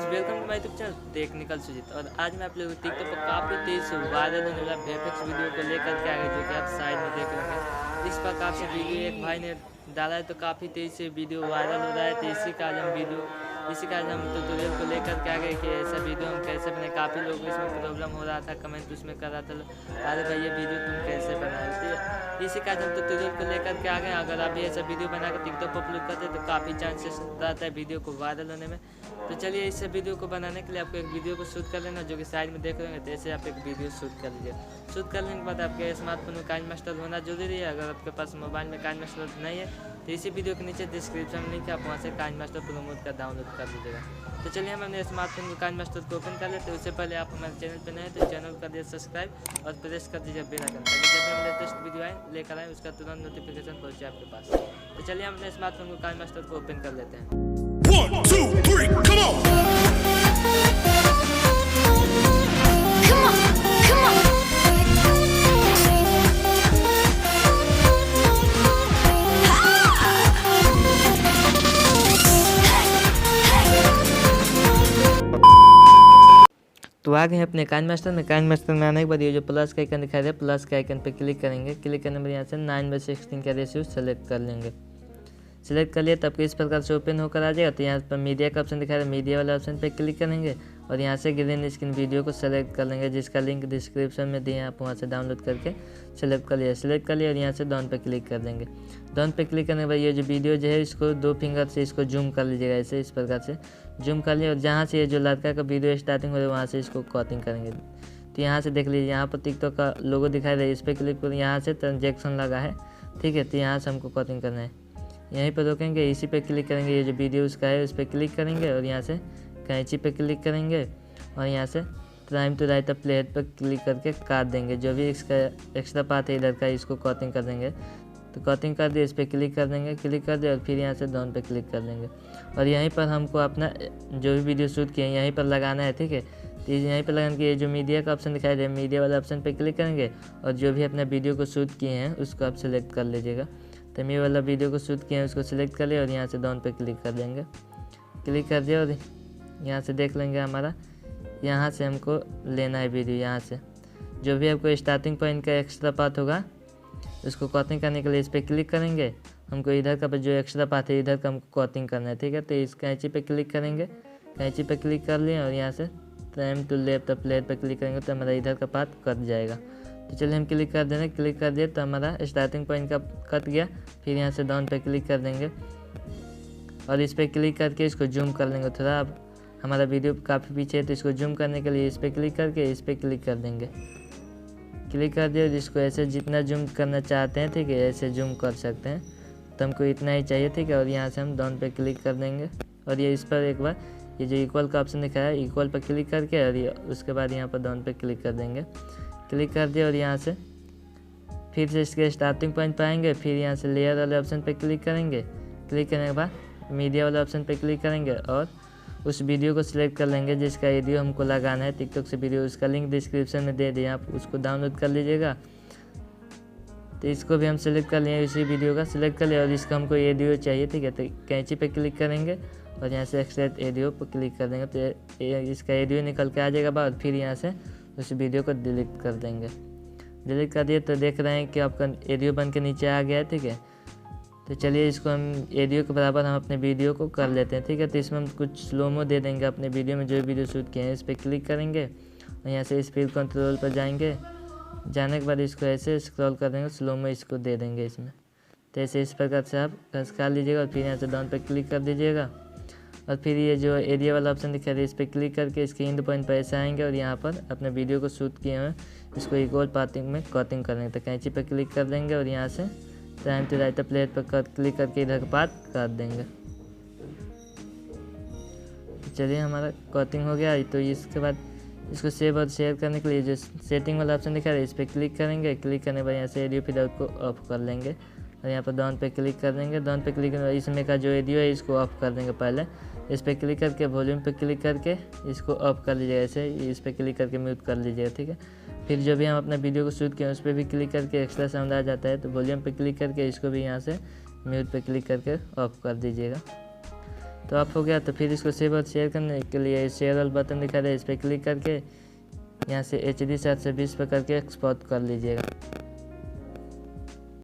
Guys, welcome to my YouTube channel technical Sujeet. और आज मैं आप लोगों को टिकटॉक पर काफ़ी तेज़ से वायरल होने वाला VFX वीडियो को लेकर के आ गए, जो कि आप साइड में देख लेंगे। इस पर काफ़ी वीडियो एक भाई ने डाला है, तो काफ़ी तेज़ से वीडियो वायरल हो रहा है। तो इसी का आज हम ट्यूटोरियल को लेकर के आ गए कि ऐसा वीडियो हम कैसे बनाए। काफ़ी लोगों को इसमें प्रॉब्लम हो रहा था, कमेंट उसमें कर रहा था, अरे भाई ये वीडियो तुम कैसे बनाए। तो इसी का हम ट्यूटोरियल को लेकर के आ गए। अगर आप भी ऐसा वीडियो बनाकर टिकटॉक पर अपलोड करते हैं तो काफ़ी चांसेस रहता है वीडियो को वायरल होने में। तो चलिए, इस वीडियो को बनाने के लिए आपको एक वीडियो को शूट कर लेना, जो कि साइड में देख रहे हैं। तो ऐसे आप एक वीडियो शूट कर लीजिए। शूट करने के बाद आपके स्मार्टफोन में काइनमास्टर होना जरूरी है। अगर आपके पास मोबाइल में काइनमास्टर नहीं है तो इसी वीडियो के नीचे डिस्क्रिप्शन में लिंक है, आप वहाँ से काइनमास्टर प्रो मोड का डाउनलोड कर लीजिएगा। तो चलिए, हम अपने स्मार्टफोन में काइनमास्टर को ओपन कर लेते हैं। उससे पहले आप हमारे चैनल पर नए हैं तो चैनल कर दीजिए सब्सक्राइब और प्रेस कर दीजिए बेल आइकन, ताकि जब भी हम लेटेस्ट वीडियो लेकर आए उसका तुरंत नोटिफिकेशन पहुँचे आपके पास। तो चलिए, हम अपने स्मार्टफोन को काइनमास्टर को ओपन कर लेते हैं। 1, 2, 3, come on! Come on, come on. तो आ गए हैं अपने काइनमास्टर में। काइनमास्टर में आने के बाद ये जो प्लस का आइकन दिखाई दे, प्लस के आइकन पे क्लिक करेंगे। क्लिक करने में यहाँ से 9:16 का रेशियो सेलेक्ट कर लेंगे। सेलेक्ट कर लिया तब इस प्रकार से ओपन होकर आ जाएगा। तो यहाँ पर मीडिया का ऑप्शन दिखा रहा है, मीडिया वाला ऑप्शन पे क्लिक करेंगे और यहाँ से ग्रीन स्क्रीन वीडियो को सेलेक्ट कर लेंगे, जिसका लिंक डिस्क्रिप्शन में दिए, आप वहाँ से डाउनलोड करके सेलेक्ट कर लिया और यहाँ से डाउन पे क्लिक कर देंगे। डाउन पे क्लिक करने के बाद ये जो वीडियो जो है इसको 2 फिंगर से इसको जूम कर लीजिएगा। ऐसे इस प्रकार से जूम कर लिया और जहाँ से ये जो लड़का का वीडियो स्टार्टिंग हो रहा है वहाँ से इसको कटिंग करेंगे। तो यहाँ से देख लीजिए, यहाँ पर टिकटॉक का लोगो दिखाई दे, इस पर क्लिक करें। यहाँ से ट्रांजेक्शन लगा है, ठीक है। तो यहाँ से हमको कटिंग करना है, यहीं पर रोकेंगे, इसी पे क्लिक करेंगे। ये जो वीडियो उसका है उस पर क्लिक करेंगे और यहाँ से कैंची पे क्लिक करेंगे और यहाँ से टाइम टू राइट अप प्लेट पर क्लिक करके काट देंगे। जो भी इसका एक्स्ट्रा पार्ट है इधर का, इसको कटिंग कर देंगे। तो कटिंग कर दिए, इस पर क्लिक कर देंगे, क्लिक कर दिया और फिर यहाँ से डाउन पे क्लिक कर देंगे। और यहीं पर हमको अपना जो भी वीडियो शूट किए हैं यहीं पर लगाना है, ठीक है। तो यहीं पर लगाने के ये जो मीडिया का ऑप्शन दिखाई दे, मीडिया वाला ऑप्शन पे क्लिक करेंगे और जो भी अपना वीडियो को शूट किए हैं उसको आप सेलेक्ट कर लीजिएगा। तो मैं वाला वीडियो को शूट किया है उसको सिलेक्ट कर लिया और यहाँ से डाउन पे क्लिक कर देंगे। क्लिक कर दिया और यहाँ से देख लेंगे, हमारा यहाँ से हमको लेना है वीडियो। यहाँ से जो भी आपको स्टार्टिंग पॉइंट का एक्स्ट्रा पार्ट होगा उसको कटिंग करने के लिए इस पर क्लिक करेंगे। हमको इधर का जो एक्स्ट्रा पार्ट है इधर का हमको कटिंग करना है, ठीक है। तो इस कैंची पे क्लिक करेंगे, कैंची पे क्लिक कर लिए और यहाँ से टाइम टू लेफ्ट प्लेट पर क्लिक करेंगे तो हमारा इधर का पार्ट कट जाएगा। तो चलिए हम क्लिक कर देंगे। क्लिक कर दिए तो हमारा स्टार्टिंग पॉइंट का कट गया। फिर यहाँ से डाउन पे क्लिक कर देंगे और इस पर क्लिक करके इसको जूम कर लेंगे थोड़ा। अब हमारा वीडियो काफ़ी पीछे है तो इसको जूम करने के लिए इस पर क्लिक करके इस पर क्लिक कर देंगे। क्लिक कर दिया, जिसको ऐसे जितना जूम करना चाहते हैं, ठीक है, ऐसे जूम कर सकते हैं। तो हमको इतना ही चाहिए, ठीक है। और यहाँ से हम डाउन पे क्लिक कर देंगे और ये इस पर एक बार ये जो इक्वल का ऑप्शन दिखाया है, इक्वल पर क्लिक करके और ये उसके बाद यहाँ पर डाउन पे क्लिक कर देंगे। क्लिक कर दिया और यहाँ से फिर से इसके स्टार्टिंग पॉइंट पर आएंगे। फिर यहाँ से लेयर वाले ऑप्शन पे क्लिक करेंगे। क्लिक करने के बाद मीडिया वाले ऑप्शन पे क्लिक करेंगे और उस वीडियो को सिलेक्ट कर लेंगे जिसका वीडियो हमको लगाना है टिकटॉक से वीडियो। उसका लिंक डिस्क्रिप्शन में दे दिए, आप उसको डाउनलोड कर लीजिएगा। तो इसको भी हम सिलेक्ट कर लिए, इसी वीडियो का सिलेक्ट कर लिया और इसका हमको वीडियो चाहिए, ठीक है। तो कैंची पे क्लिक करेंगे और यहाँ से एक्सट्रैक्ट वीडियो पर क्लिक कर देंगे तो इसका वीडियो निकल के आ जाएगा बाद। फिर यहाँ से उस वीडियो को डिलीट कर देंगे। डिलीट कर दिए तो देख रहे हैं कि आपका वीडियो बन के नीचे आ गया है, ठीक है। तो चलिए, इसको हम वीडियो के बराबर हम अपने वीडियो को कर लेते हैं, ठीक है। तो इसमें हम कुछ स्लोमो दे देंगे अपने वीडियो में, जो वीडियो शूट किए हैं इस पर क्लिक करेंगे और यहाँ से स्पीड कंट्रोल पर जाएंगे। जाने के बाद इसको ऐसे स्क्रॉल कर देंगे, स्लोमो इसको दे देंगे इसमें। तो ऐसे इस प्रकार से आप खसका लीजिएगा और फिर यहाँ से डाउन पर क्लिक कर दीजिएगा और फिर ये जो एरिया वाला ऑप्शन दिखा रहा है इस पर क्लिक करके इसके एंड पॉइंट पर ऐसे आएंगे और यहाँ पर अपने वीडियो को शूट किए हैं इसको इक्वल पार्टिंग में कटिंग करेंगे। तो कैंची पर क्लिक कर देंगे और यहाँ से टाइम टू राइट प्लेट पर क्लिक करके इधर का पार्ट काट देंगे। चलिए, हमारा कटिंग हो गया। तो इसके बाद इसको सेव और शेयर करने के लिए जो सेटिंग वाला ऑप्शन दिखा रहा है इस पर क्लिक करेंगे। क्लिक करने के बाद यहाँ से एडियो फिर को ऑफ कर लेंगे और यहाँ पर डाउन पे क्लिक कर देंगे। डाउन पे क्लिक करने इसमें का जो एडियो है इसको ऑफ कर देंगे। पहले इस पर क्लिक करके वॉल्यूम पे क्लिक करके इसको ऑफ कर लीजिएगा, ऐसे इस पर क्लिक करके म्यूट कर लीजिएगा, ठीक है। फिर जो भी हम अपना वीडियो को शूट किए उस पर भी क्लिक करके एक्स्ट्रा साउंड आ जाता है तो वॉल्यूम पे क्लिक करके इसको भी यहाँ से म्यूट पे क्लिक करके ऑफ कर दीजिएगा। तो ऑफ हो गया। तो फिर इसको सेव और शेयर करने के लिए शेयर वाला बटन दिखा रहा है, इस पर क्लिक करके यहाँ से HD 720 पर करके एक्सपोर्ट कर लीजिएगा।